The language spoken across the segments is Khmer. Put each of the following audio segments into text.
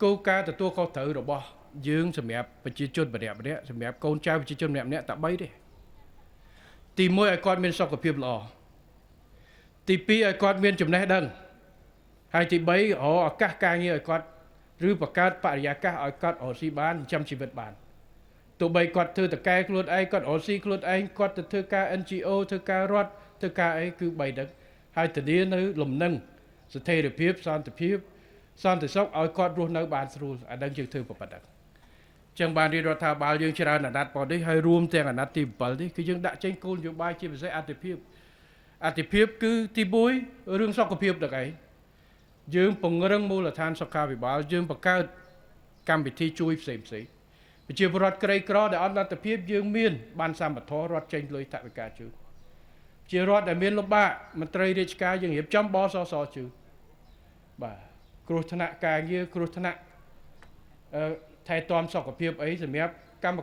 គោលការណ៍ទទួលខុសត្រូវរបស់យើងសម្រាប់ប្រជាជនម្នាក់ៗសម្រាប់កូនចៅប្រជាជនម្នាក់ៗតែ3ទេទី1ឲ្យគាត់មានសុខភាពល្អទី2ឲ្យគាត់មានចំណេះដឹងហើយទី3រកឱកាសការងារឲ្យគាត់ឬបង្កើតបរិយាកាសឲ្យគាត់រកស៊ីបានចិញ្ចឹមជីវិតបានទោះបីគាត់ធ្វើតកែខ្លួនឯងគាត់រកស៊ីខ្លួនឯងគាត់ទៅធ្វើការ NGO ធ្វើការរដ្ឋធ្វើការអីគឺ3ដឹងហើយធានានៅលំនឹងស្ថិរភាពសន្តិសុខឲ្យគាត់រស់នៅបានស្រួលអាដឹងយើងធ្វើប៉ុណ្ណឹងចឹងបានរាជរដ្ឋាភិបាលយើងច្រើនអាណត្តិប៉ុណ្នេះហើយរួមទាំងអាណត្តិទី7នេះគឺយើងដាក់ចេញគោលនយោបាយជាពិសេសអតិភិបគឺទី1រឿងសុខភាពទាំងឯងយើងពង្រឹងមូលដ្ឋានសុខាភិបាលយើងបង្កើតកម្មវិធីជួយផ្សេងប្រជាពលរដ្ឋក្រីក្រដែលអត់លទ្ធភាពយើងមានបានសម្បត្តិរដ្ឋចេញលុយថវិកាជួយជារដ្ឋដែលមានលំបាកមន្ត្រីរាជការយើងរៀបចំបសសជួយបាទគ្រោះថ្នាក់ការងារគ្រោះថ្នាក់ថែទាំសុខភាពអីសម្រាប់កម្ម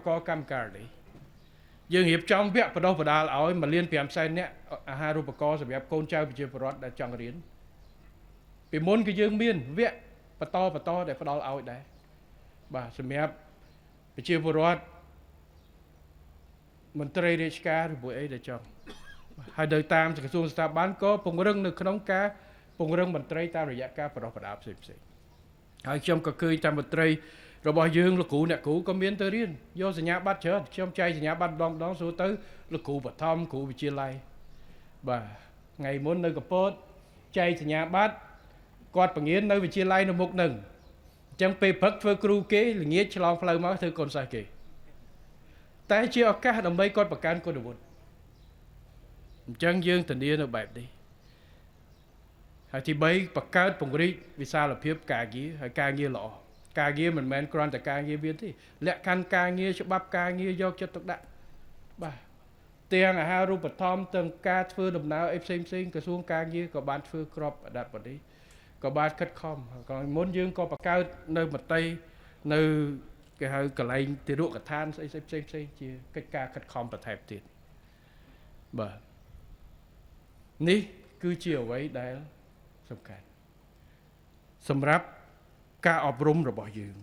ការនេះយើងរៀបចំវគ្គបណ្ដុះបណ្ដាលឲ្យ1.5 លាននាក់អាហារូបករណ៍សម្រាប់កូនចៅប្រជាពលរដ្ឋដែលចង់រៀនពីមុនគឺយើងមានវគ្គបន្តដែលផ្ដល់ឲ្យដែរបាទសម្រាប់ប្រជាពលរដ្ឋមន្ត្រីរាជការឬមួយអីដែលចង់ហើយដោយតាមក្រសួងស្ថាប័នក៏ពង្រឹងនៅក្នុងការពង្រឹងមន្ត្រីតាមរយៈការបណ្ដុះបណ្ដាលផ្សេងហើយខ្ញុំក៏ឃើញតាមមន្ត្រីរបស់យើងលោកគ្រូអ្នកគ្រូក៏មានទៅរៀនយកសញ្ញាបត្រច្រើនខ្ញុំចែកសញ្ញាបត្រម្ដងសួរទៅលោកគ្រូបឋមគ្រូវិទ្យាល័យបាទថ្ងៃមុននៅកពតចែកសញ្ញាបត្រគាត់បង្រៀននៅវិទ្យាល័យនៅមុខនឹងអញ្ចឹងពេលព្រឹកធ្វើគ្រូគេល្ងាចឆ្លងផ្លូវមកធ្វើកូនសិស្សគេតែជាឱកាសដើម្បីគាត់បង្កើនគុណវុឌ្ឍិអញ្ចឹងយើងធានានៅបែបនេះហើយទី3បង្កើតពង្រីកវិសាលភាពការងារហើយការងារល្អការងារមិនមែនគ្រាន់តែការងារមានទេលក្ខខណ្ឌការងារច្បាប់ការងារយកចិត្តទុកដាក់បាទទាំងអាហារូបត្ថម្ភទាំងការធ្វើដំណើរអីផ្សេងក្រសួងការងារក៏បានធ្វើក្របអដាប់បនេះក៏បានខិតខំក៏មុនយើងក៏បង្កើតនៅមន្ត្រីនៅគេហៅកន្លែងទារកដ្ឋានស្អីផ្សេងជាកិច្ចការខិតខំបន្ថែមទៀតបាទនេះគឺជាអ្វីដែលសំខាន់សម្រាប់ការអប់រំរបស់យើង